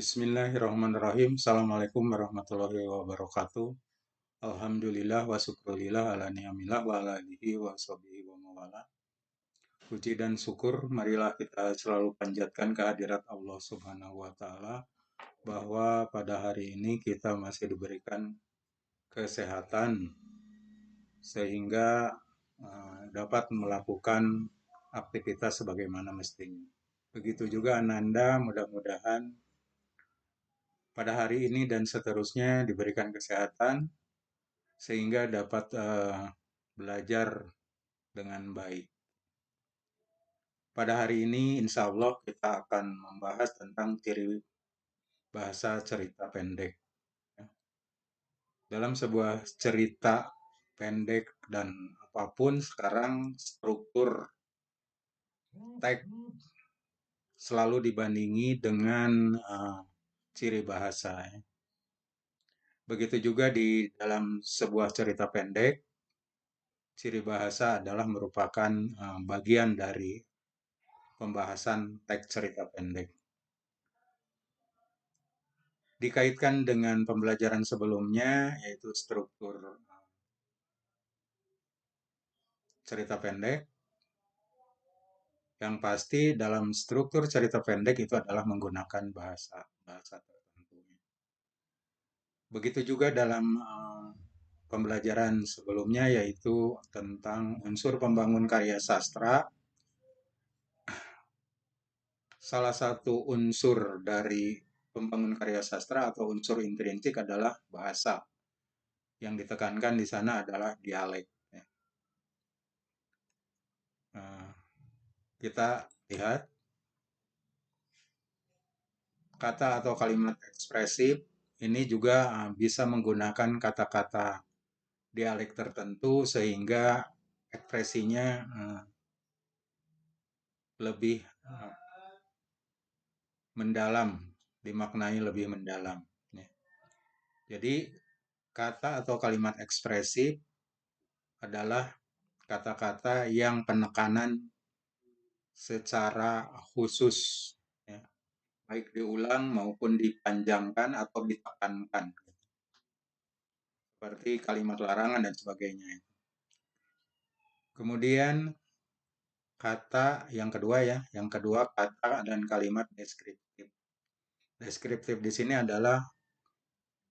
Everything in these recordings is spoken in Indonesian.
Bismillahirrahmanirrahim. Assalamualaikum warahmatullahi wabarakatuh. Alhamdulillah wa syukurillah ala ni'amillah wa ala alihi wa sahbihi wa mawala. Puji dan syukur marilah kita selalu panjatkan kehadirat Allah Subhanahu wa taala bahwa pada hari ini kita masih diberikan kesehatan sehingga dapat melakukan aktivitas sebagaimana mestinya. Begitu juga Ananda, mudah-mudahan pada hari ini dan seterusnya diberikan kesehatan sehingga dapat belajar dengan baik. Pada hari ini insya Allah kita akan membahas tentang ciri bahasa cerita pendek. Dalam sebuah cerita pendek dan apapun sekarang struktur teks selalu dibandingi dengan ciri bahasa. Begitu juga di dalam sebuah cerita pendek, ciri bahasa adalah merupakan bagian dari pembahasan teks cerita pendek. Dikaitkan dengan pembelajaran sebelumnya, yaitu struktur cerita pendek. Yang pasti dalam struktur cerita pendek itu adalah menggunakan bahasa tertentu. Begitu juga dalam pembelajaran sebelumnya, yaitu tentang unsur pembangun karya sastra. Salah satu unsur dari pembangun karya sastra atau unsur intrinsik adalah bahasa. Yang ditekankan di sana adalah dialek. Kita lihat kata atau kalimat ekspresif ini juga bisa menggunakan kata-kata dialek tertentu sehingga ekspresinya lebih mendalam, dimaknai lebih mendalam. Jadi kata atau kalimat ekspresif adalah kata-kata yang penekanan secara khusus, baik diulang maupun dipanjangkan atau ditekankan, seperti kalimat larangan dan sebagainya. Kemudian kata yang kedua kata dan kalimat deskriptif. Deskriptif di sini adalah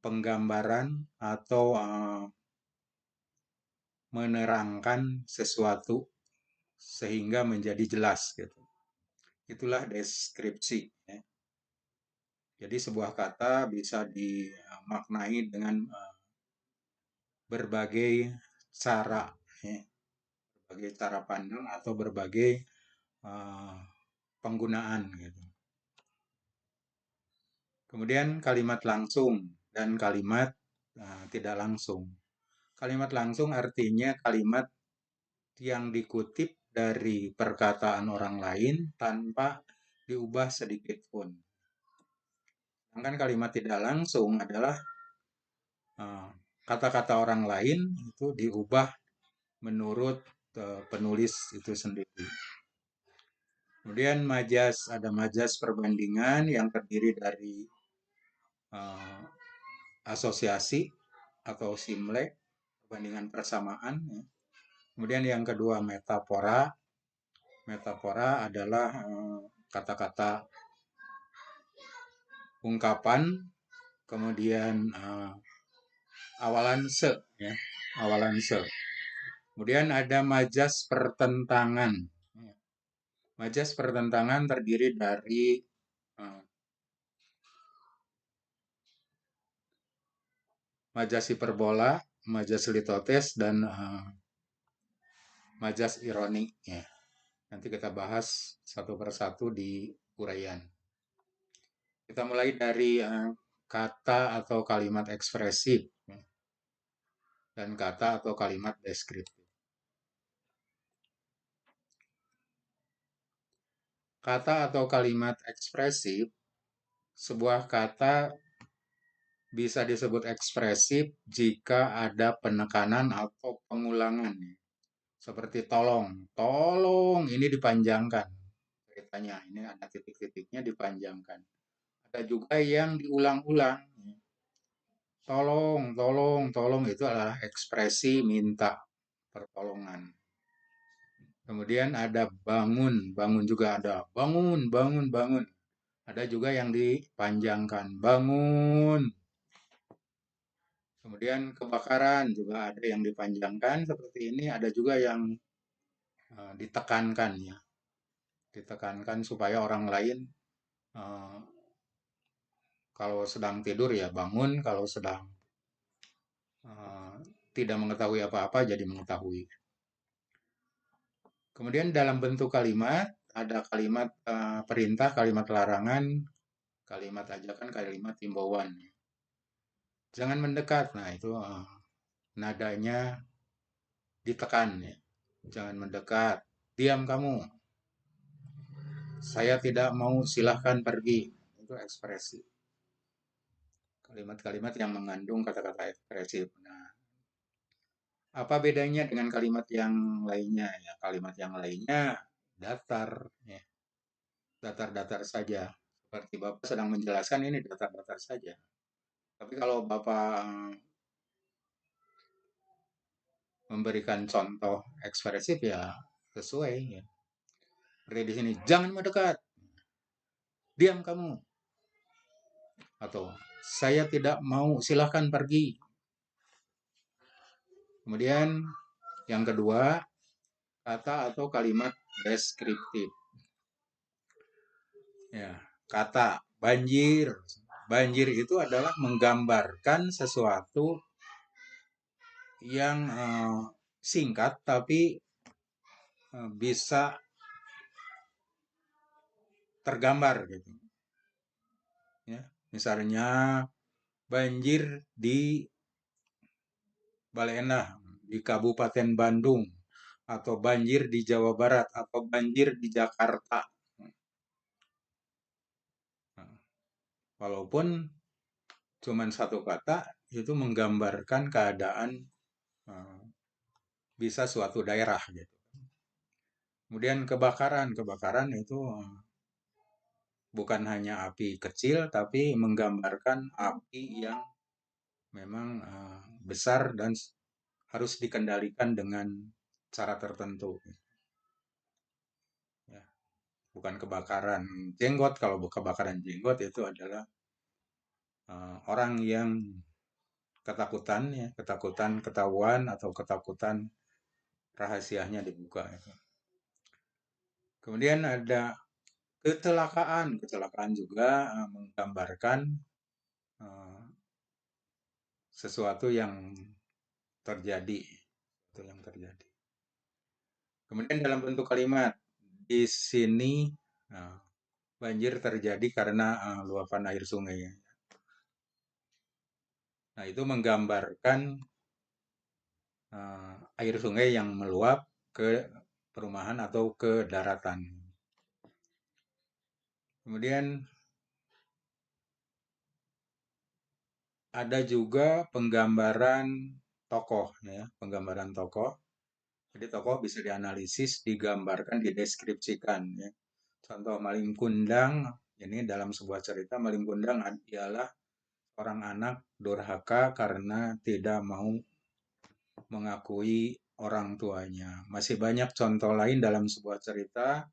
penggambaran atau menerangkan sesuatu sehingga menjadi jelas gitu. Itulah deskripsi. Jadi sebuah kata bisa dimaknai dengan berbagai cara, berbagai cara pandang atau berbagai penggunaan gitu. Kemudian kalimat langsung dan kalimat tidak langsung. Kalimat langsung artinya kalimat yang dikutip dari perkataan orang lain tanpa diubah sedikit pun. Sedangkan kalimat tidak langsung adalah kata-kata orang lain itu diubah menurut penulis itu sendiri. Kemudian ada majas perbandingan yang terdiri dari asosiasi atau simle, perbandingan persamaan. Kemudian yang kedua metafora. Metafora adalah kata-kata ungkapan, kemudian awalan se. Kemudian ada majas pertentangan. Majas pertentangan terdiri dari majas hiperbola, majas litotes, dan majas ironi. Nanti kita bahas satu persatu di uraian. Kita mulai dari kata atau kalimat ekspresif dan kata atau kalimat deskriptif. Kata atau kalimat ekspresif, sebuah kata bisa disebut ekspresif jika ada penekanan atau pengulangan. Seperti tolong, tolong ini dipanjangkan. Ceritanya ini ada titik-titiknya dipanjangkan. Ada juga yang diulang-ulang. Tolong, tolong, tolong itu adalah ekspresi minta pertolongan. Kemudian ada bangun, bangun juga ada. Bangun, bangun, bangun. Ada juga yang dipanjangkan, bangun. Kemudian kebakaran juga ada yang dipanjangkan seperti ini, ada juga yang ditekankan ya. Ditekankan supaya orang lain eh, kalau sedang tidur ya bangun, kalau sedang eh, tidak mengetahui apa-apa jadi mengetahui. Kemudian dalam bentuk kalimat ada kalimat perintah, kalimat larangan, kalimat ajakan, kalimat himbauan. Jangan mendekat. Nah, itu nadanya ditekan ya. Jangan mendekat. Diam kamu. Saya tidak mau, silahkan pergi. Itu ekspresi. Kalimat-kalimat yang mengandung kata-kata ekspresif. Nah, apa bedanya dengan kalimat yang lainnya? Ya, kalimat yang lainnya datar, ya. Datar-datar saja. Seperti Bapak sedang menjelaskan ini datar-datar saja. Tapi kalau Bapak memberikan contoh ekspresif ya sesuai ya. Seperti di sini, jangan mendekat, diam kamu. Atau saya tidak mau, silahkan pergi. Kemudian yang kedua, kata atau kalimat deskriptif. Ya, kata banjir. Banjir itu adalah menggambarkan sesuatu yang singkat tapi bisa tergambar gitu. Ya, misalnya banjir di Bale Endah, di Kabupaten Bandung, atau banjir di Jawa Barat, atau banjir di Jakarta. Nah, walaupun cuma satu kata, itu menggambarkan keadaan bisa suatu daerah gitu. Kemudian kebakaran, kebakaran itu bukan hanya api kecil, tapi menggambarkan api yang memang besar dan harus dikendalikan dengan cara tertentu. Ya, bukan kebakaran jenggot. Kalau kebakaran jenggot itu adalah orang yang ketakutan, ya, ketakutan ketahuan atau ketakutan rahasianya dibuka. Ya. Kemudian ada kecelakaan, kecelakaan juga menggambarkan uh, sesuatu yang terjadi, sesuatu yang terjadi. Kemudian dalam bentuk kalimat, di sini banjir terjadi karena luapan air sungai. Nah, itu menggambarkan air sungai yang meluap ke perumahan atau ke daratan. Kemudian ada juga penggambaran tokoh, ya, penggambaran tokoh. Jadi tokoh bisa dianalisis, digambarkan, dideskripsikan. Ya. Contoh Malin Kundang, ini dalam sebuah cerita Malin Kundang ialah orang anak durhaka karena tidak mau mengakui orang tuanya. Masih banyak contoh lain dalam sebuah cerita,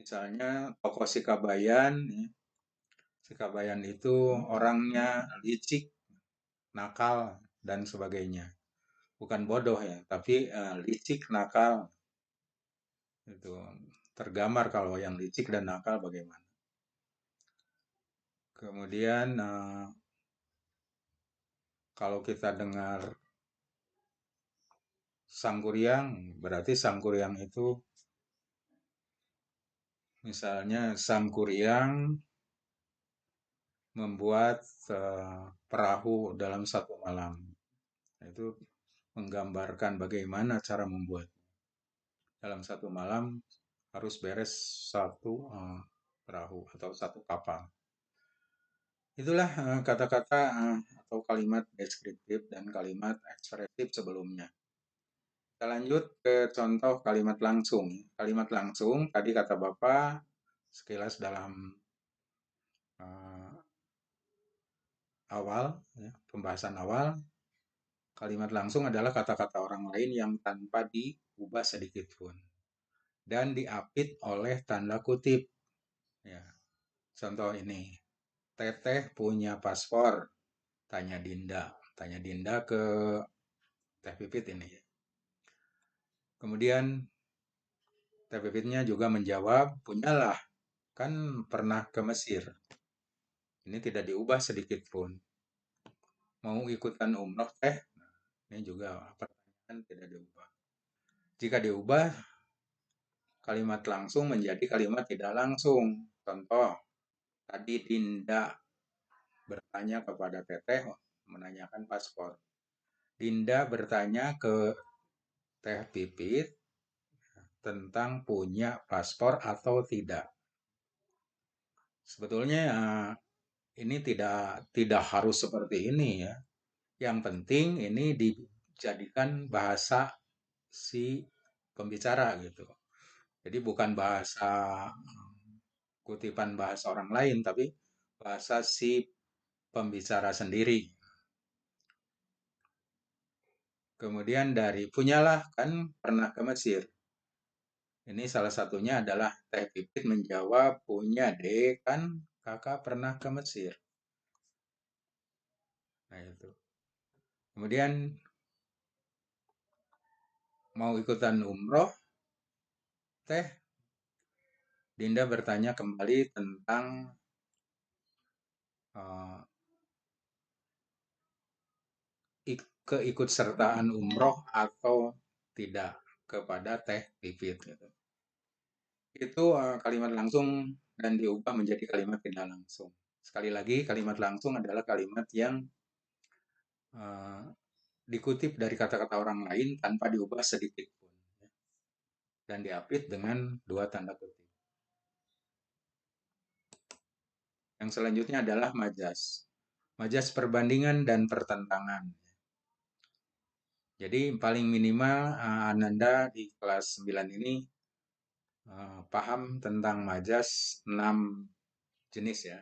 misalnya tokoh Sikabayan. Ya. Sikabayan itu orangnya licik, nakal, dan sebagainya. Bukan bodoh ya, tapi licik, nakal. Itu tergambar kalau yang licik dan nakal bagaimana. Kemudian kalau kita dengar Sangkuriang, berarti Sangkuriang itu misalnya Sangkuriang membuat perahu dalam satu malam. Itu menggambarkan bagaimana cara membuat. Dalam satu malam harus beres satu perahu atau satu kapal. Itulah kata-kata atau kalimat deskriptif dan kalimat ekspresif sebelumnya. Kita lanjut ke contoh kalimat langsung. Kalimat langsung, tadi kata Bapak, sekilas dalam awal, ya, pembahasan awal, kalimat langsung adalah kata-kata orang lain yang tanpa diubah sedikit pun dan diapit oleh tanda kutip. Ya, contoh ini, Teteh punya paspor, tanya Dinda. Tanya Dinda ke Teh Pipit ini. Kemudian Teh Pipitnya juga menjawab, punyalah, kan pernah ke Mesir. Ini tidak diubah sedikit pun. Mau ikutan umroh Teh? Ini juga pertanyaan tidak diubah. Jika diubah, kalimat langsung menjadi kalimat tidak langsung. Contoh, tadi Dinda bertanya kepada Teteh menanyakan paspor. Dinda bertanya ke Teh Pipit tentang punya paspor atau tidak. Sebetulnya ini tidak harus seperti ini ya. Yang penting ini dijadikan bahasa si pembicara gitu. Jadi bukan bahasa kutipan bahasa orang lain, tapi bahasa si pembicara sendiri. Kemudian dari punyalah kan pernah ke Mesir. Ini salah satunya adalah Teh Pipit menjawab punya deh kan kakak pernah ke Mesir. Nah itu. Kemudian mau ikutan umroh, Teh Dinda bertanya kembali tentang uh, keikutsertaan umroh atau tidak kepada Teh Pipit. Gitu. Itu kalimat langsung dan diubah menjadi kalimat tidak langsung. Sekali lagi, kalimat langsung adalah kalimat yang uh, dikutip dari kata-kata orang lain tanpa diubah sedikit pun. Dan diapit dengan dua tanda kutip. Yang selanjutnya adalah majas. Majas perbandingan dan pertentangan. Jadi paling minimal Ananda di kelas 9 ini paham tentang majas 6 jenis ya.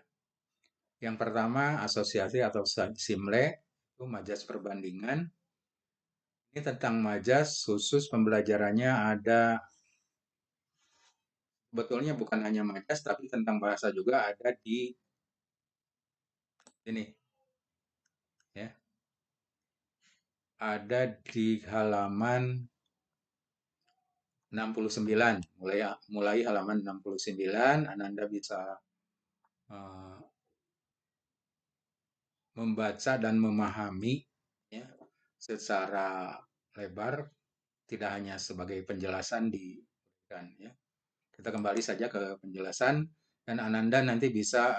Yang pertama asosiasi atau simle, itu majas perbandingan. Ini tentang majas khusus pembelajarannya ada, betulnya bukan hanya majas tapi tentang bahasa juga ada di ini ya. Ada di halaman 69, mulai halaman 69 Ananda bisa uh, membaca dan memahami ya, secara lebar, tidak hanya sebagai penjelasan diberikan ya. Kita kembali saja ke penjelasan dan Ananda nanti bisa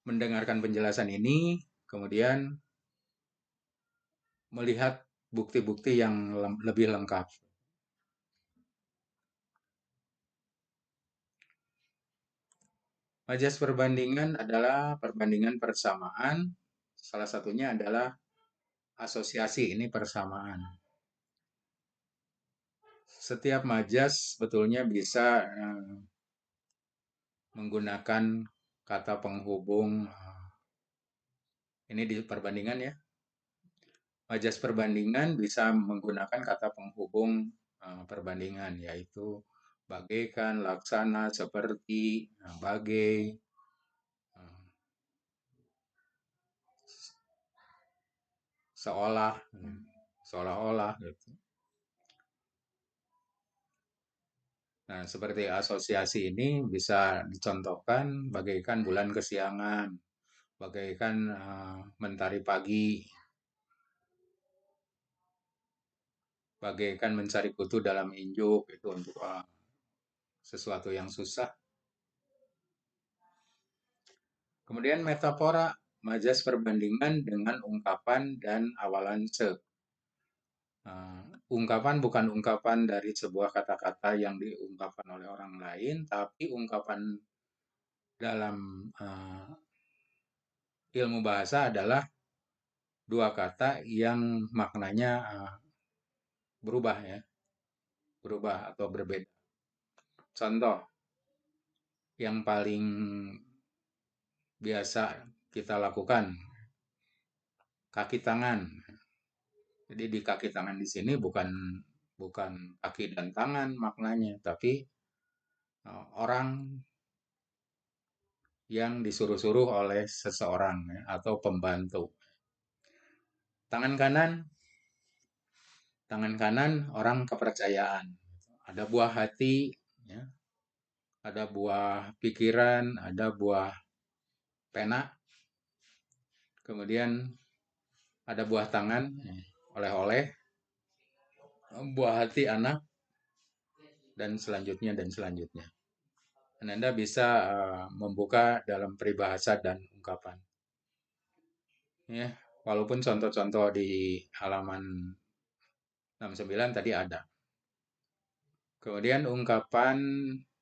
mendengarkan penjelasan ini, kemudian melihat bukti-bukti yang lebih lengkap. Majas perbandingan adalah perbandingan persamaan, salah satunya adalah asosiasi, ini persamaan. Setiap majas sebetulnya bisa menggunakan kata penghubung. Ini di perbandingan ya. Majas perbandingan bisa menggunakan kata penghubung perbandingan, yaitu bagaikan, laksana, seperti, bagai, seolah, seolah-olah gitu. Nah, seperti asosiasi ini bisa dicontohkan bagaikan bulan kesiangan, bagaikan mentari pagi, bagaikan mencari kutu dalam injuk, itu untuk sesuatu yang susah. Kemudian metafora, majas perbandingan dengan ungkapan dan awalan se. Ungkapan bukan ungkapan dari sebuah kata-kata yang diungkapkan oleh orang lain, tapi ungkapan dalam ilmu bahasa adalah dua kata yang maknanya berubah ya, berubah atau berbeda. Contoh yang paling biasa kita lakukan. Kaki tangan. Jadi di kaki tangan di sini bukan bukan kaki dan tangan maknanya, tapi orang yang disuruh-suruh oleh seseorang ya, atau pembantu. Tangan kanan, tangan kanan orang kepercayaan. Ada buah hati, ya, ada buah pikiran, ada buah pena, kemudian ada buah tangan, oleh-oleh, buah hati anak, dan selanjutnya dan selanjutnya. Dan Anda bisa membuka dalam peribahasa dan ungkapan. Ya, walaupun contoh-contoh di halaman 69 tadi ada. Kemudian ungkapan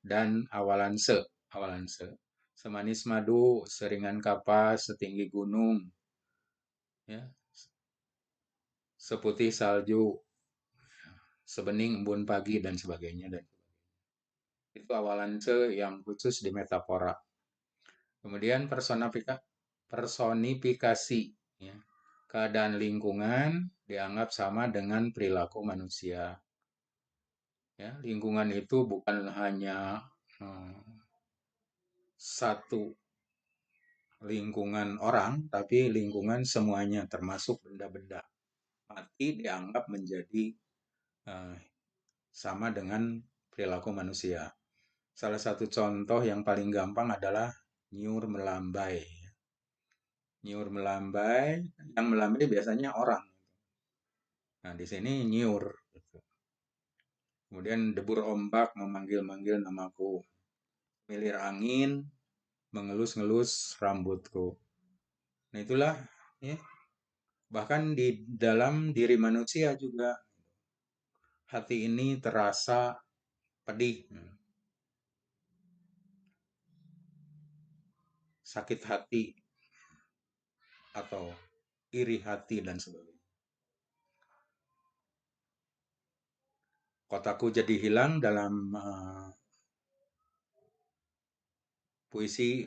dan awalan se. Awalan se. Semanis madu, seringan kapas, setinggi gunung. Ya, seputih salju, sebening embun pagi, dan sebagainya. Dan itu awalan se yang khusus di metafora. Kemudian personifikasi. Ya. Keadaan lingkungan dianggap sama dengan perilaku manusia. Ya, lingkungan itu bukan hanya satu lingkungan orang, tapi lingkungan semuanya, termasuk benda-benda mati dianggap menjadi uh, sama dengan perilaku manusia. Salah satu contoh yang paling gampang adalah nyur melambai. Nyur melambai, yang melambai biasanya orang. Nah, di sini nyur. Kemudian debur ombak memanggil-manggil namaku. Milir angin, mengelus-ngelus rambutku. Nah, itulah ya. Bahkan di dalam diri manusia juga hati ini terasa pedih, sakit hati, atau iri hati dan sebagainya. Kotaku jadi hilang dalam puisi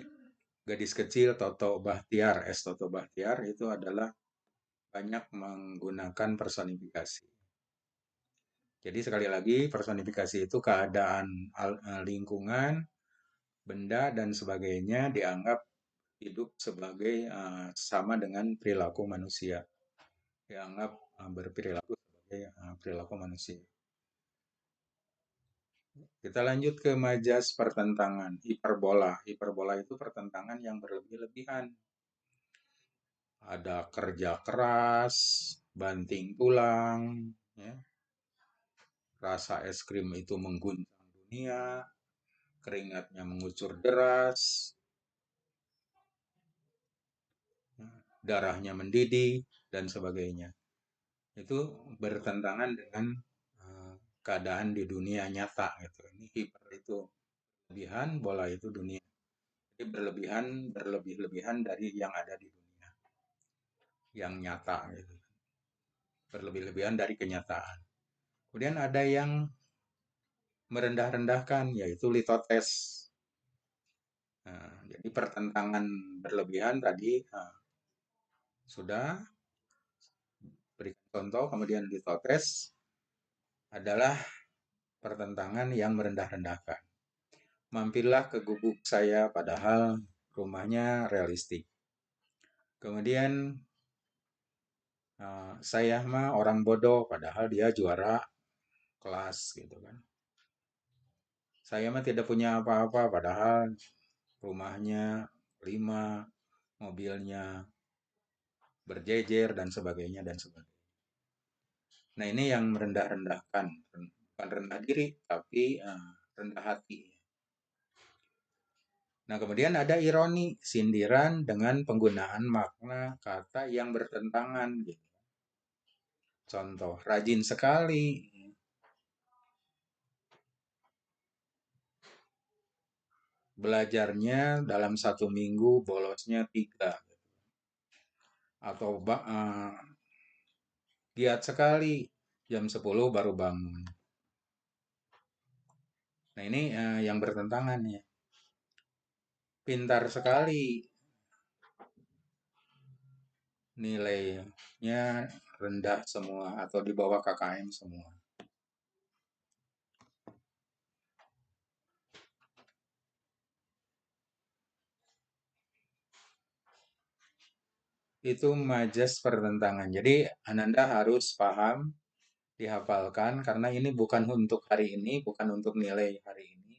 gadis kecil Toto Bahtiar, S. Toto Bahtiar itu adalah banyak menggunakan personifikasi. Jadi sekali lagi personifikasi itu keadaan lingkungan, benda dan sebagainya dianggap hidup sebagai sama dengan perilaku manusia. Dianggap berperilaku sebagai perilaku manusia. Kita lanjut ke majas pertentangan, hiperbola. Hiperbola itu pertentangan yang berlebih-lebihan. Ada kerja keras, banting tulang, ya. Rasa es krim itu mengguncang dunia, keringatnya mengucur deras, darahnya mendidih, dan sebagainya. Itu bertentangan dengan keadaan di dunia nyata gitu. Ini hiper itu lebihan, bola itu dunia. Jadi berlebih-lebihan dari yang ada di dunia, yang nyata gitu. Berlebih-lebihan dari kenyataan. Kemudian ada yang merendah-rendahkan, yaitu litotes. Nah, jadi pertentangan berlebihan tadi sudah berikan contoh, kemudian litotes adalah pertentangan yang merendah-rendahkan. Mampirlah ke gubuk saya padahal rumahnya realistik. Kemudian saya mah orang bodoh padahal dia juara kelas gitu kan. Saya mah tidak punya apa-apa padahal rumahnya 5, mobilnya berjejer dan sebagainya dan sebagainya. Nah, ini yang merendah-rendahkan, bukan rendah diri tapi rendah hati. Nah, kemudian ada ironi, sindiran dengan penggunaan makna kata yang bertentangan gitu. Contoh, rajin sekali. Belajarnya dalam 1 minggu bolosnya 3. Atau giat sekali, jam 10 baru bangun. Nah, ini yang bertentangan ya. Pintar sekali, nilainya rendah semua atau di bawah KKM semua. Itu majas pertentangan. Jadi Ananda harus paham, dihafalkan, karena ini bukan untuk hari ini, bukan untuk nilai hari ini.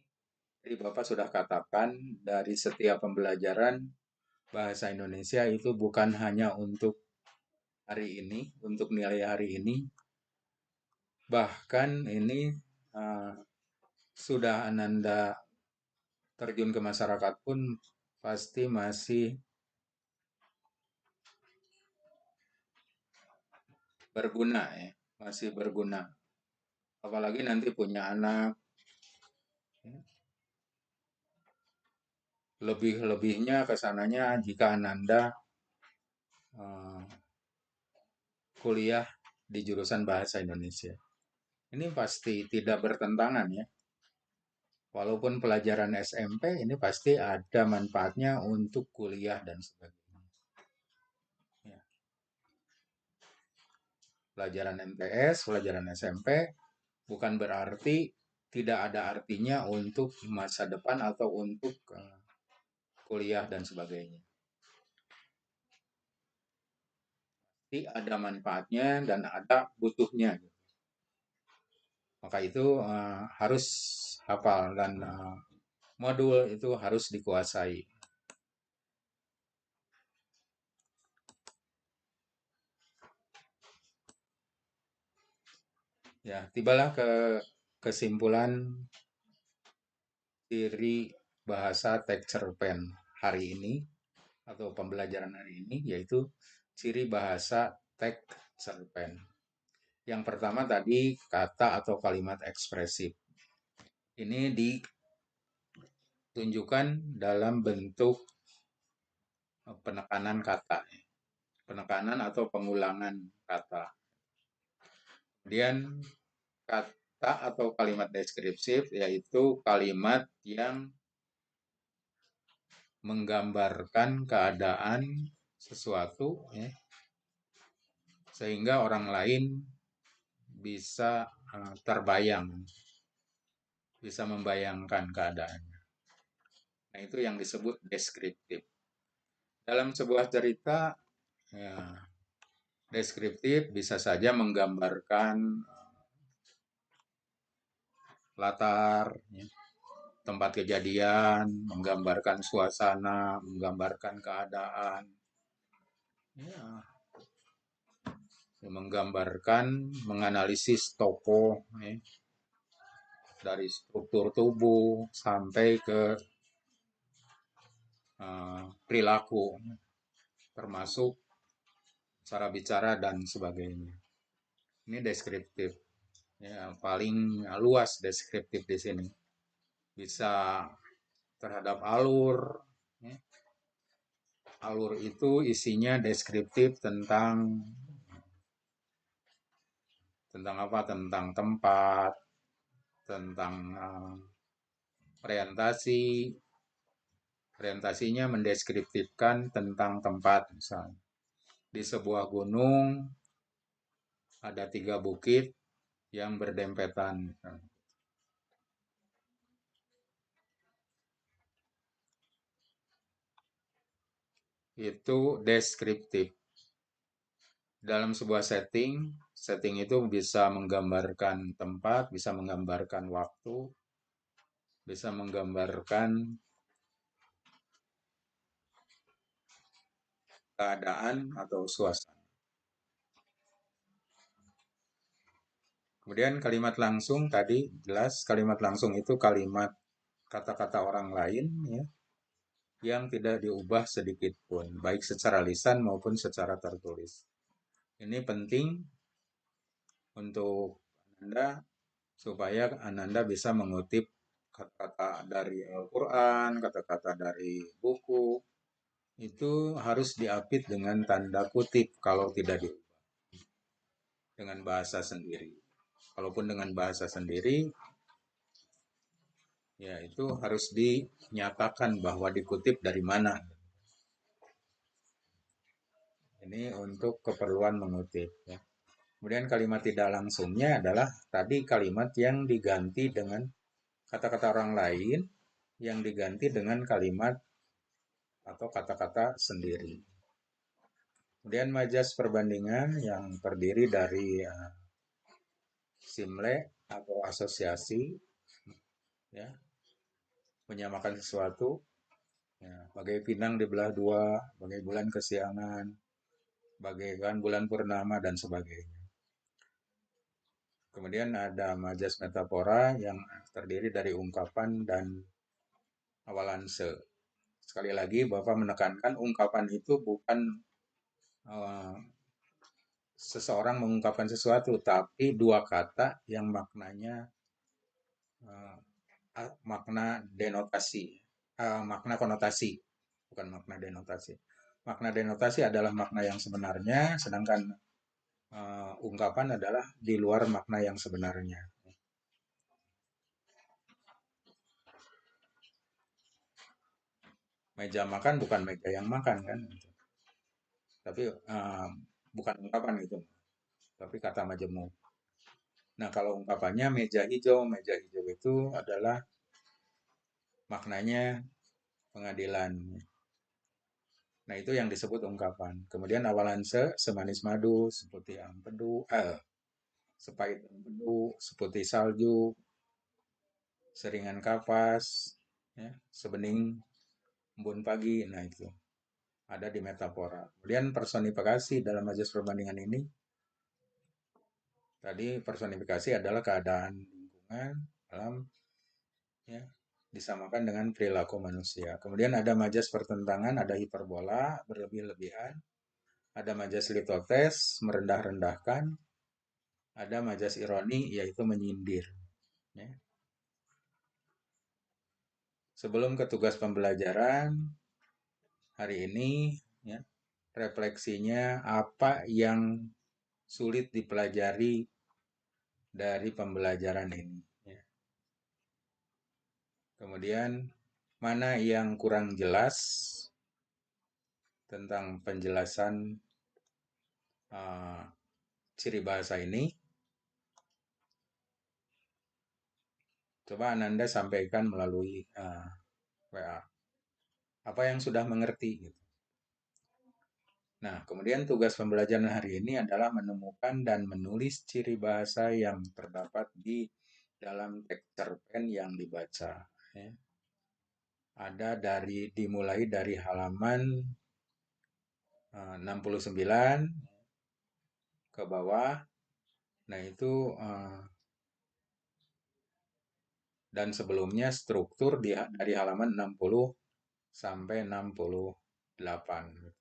Jadi Bapak sudah katakan dari setiap pembelajaran bahasa Indonesia itu bukan hanya untuk hari ini, untuk nilai hari ini, bahkan ini uh, sudah Ananda terjun ke masyarakat pun pasti masih berguna ya, masih berguna. Apalagi nanti punya anak, ya. Lebih-lebihnya kesananya jika Ananda uh, kuliah di jurusan bahasa Indonesia. Ini pasti tidak bertentangan ya. Walaupun pelajaran SMP ini pasti ada manfaatnya untuk kuliah dan sebagainya. Ya. Pelajaran MTS, pelajaran SMP bukan berarti tidak ada artinya untuk masa depan atau untuk kuliah dan sebagainya. Jadi ada manfaatnya dan ada butuhnya. Maka itu harus hafal dan modul itu harus dikuasai. Ya, tibalah ke kesimpulan ciri bahasa teks cerpen hari ini atau pembelajaran hari ini, yaitu ciri bahasa teks cerpen. Yang pertama tadi kata atau kalimat ekspresif. Ini ditunjukkan dalam bentuk penekanan kata, penekanan atau pengulangan kata. Kemudian kata atau kalimat deskriptif yaitu kalimat yang menggambarkan keadaan sesuatu ya, sehingga orang lain bisa terbayang, bisa membayangkan keadaannya. Nah, itu yang disebut deskriptif. Dalam sebuah cerita, ya, deskriptif bisa saja menggambarkan latar, ya, tempat kejadian, menggambarkan suasana, menggambarkan keadaan, ya, menggambarkan, menganalisis tokoh, ya, dari struktur tubuh sampai ke perilaku, termasuk cara bicara dan sebagainya. Ini deskriptif, ya, paling luas deskriptif di sini. Bisa terhadap alur, ya. Alur itu isinya deskriptif tentang apa? Tentang tempat, tentang orientasi. Orientasinya mendeskriptifkan tentang tempat, misalnya. Di sebuah gunung ada 3 bukit yang berdempetan. Itu deskriptif. Dalam sebuah setting itu bisa menggambarkan tempat, bisa menggambarkan waktu, bisa menggambarkan keadaan atau suasana. Kemudian kalimat langsung tadi jelas, kalimat langsung itu kalimat kata-kata orang lain ya, yang tidak diubah sedikit pun, baik secara lisan maupun secara tertulis. Ini penting untuk Anda supaya Ananda bisa mengutip kata-kata dari Al-Quran, kata-kata dari buku, itu harus diapit dengan tanda kutip kalau tidak diubah dengan bahasa sendiri. Kalaupun dengan bahasa sendiri, ya itu harus dinyatakan bahwa dikutip dari mana. Ini untuk keperluan mengutip ya. Kemudian kalimat tidak langsungnya adalah tadi kalimat yang diganti dengan kata-kata orang lain yang diganti dengan kalimat atau kata-kata sendiri. Kemudian majas perbandingan yang terdiri dari simle atau asosiasi, ya, menyamakan sesuatu, ya, bagai pinang dibelah dua, bagai bulan kesiangan, bagaikan bulan purnama dan sebagainya. Kemudian ada majas metafora yang terdiri dari ungkapan dan awalanse. Sekali lagi, Bapak menekankan ungkapan itu bukan uh, seseorang mengungkapkan sesuatu, tapi dua kata yang maknanya uh, makna denotasi, makna konotasi, bukan makna denotasi. Makna denotasi adalah makna yang sebenarnya, sedangkan ungkapan adalah di luar makna yang sebenarnya. Meja makan bukan meja yang makan kan, tapi bukan ungkapan itu, tapi kata majemuk. Nah, kalau ungkapannya meja hijau itu adalah maknanya pengadilan. Nah, itu yang disebut ungkapan. Kemudian awalanse, semanis madu, seperti empedu, sepahit empedu, seperti salju, seringan kapas, ya, sebening embun pagi. Nah, itu ada di metafora. Kemudian personifikasi dalam majas perbandingan ini, tadi personifikasi adalah keadaan lingkungan, alam, ya, disamakan dengan perilaku manusia. Kemudian ada majas pertentangan, ada hiperbola, berlebih-lebihan, ada majas litotes, merendah-rendahkan, ada majas ironi, yaitu menyindir. Ya. Sebelum ke tugas pembelajaran hari ini, ya, refleksinya apa yang sulit dipelajari dari pembelajaran ini. Ya. Kemudian mana yang kurang jelas tentang penjelasan uh, ciri bahasa ini. Coba Ananda sampaikan melalui WA. Apa yang sudah mengerti gitu. Nah, kemudian tugas pembelajaran hari ini adalah menemukan dan menulis ciri bahasa yang terdapat di dalam teks cerpen yang dibaca. Ya. Ada dimulai dari halaman 69 ke bawah. Nah, itu dan sebelumnya struktur dari halaman 60 sampai 68.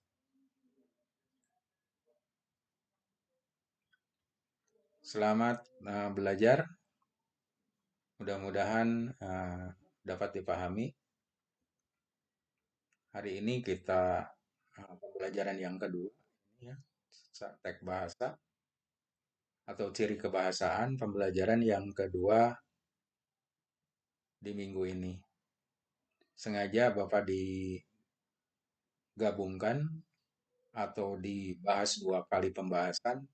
Selamat belajar. Mudah-mudahan dapat dipahami. Hari ini kita pembelajaran yang kedua, ya, teks bahasa atau ciri kebahasaan, pembelajaran yang kedua di minggu ini. Sengaja Bapak digabungkan atau dibahas dua kali pembahasan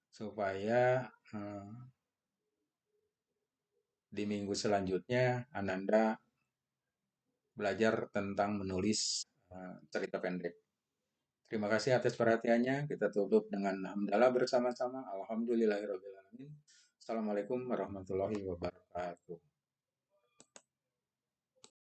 supaya di minggu selanjutnya Ananda belajar tentang menulis cerita pendek. Terima kasih atas perhatiannya. Kita tutup dengan hamdalah bersama-sama. Alhamdulillahirrahmanirrahim. Assalamualaikum warahmatullahi wabarakatuh.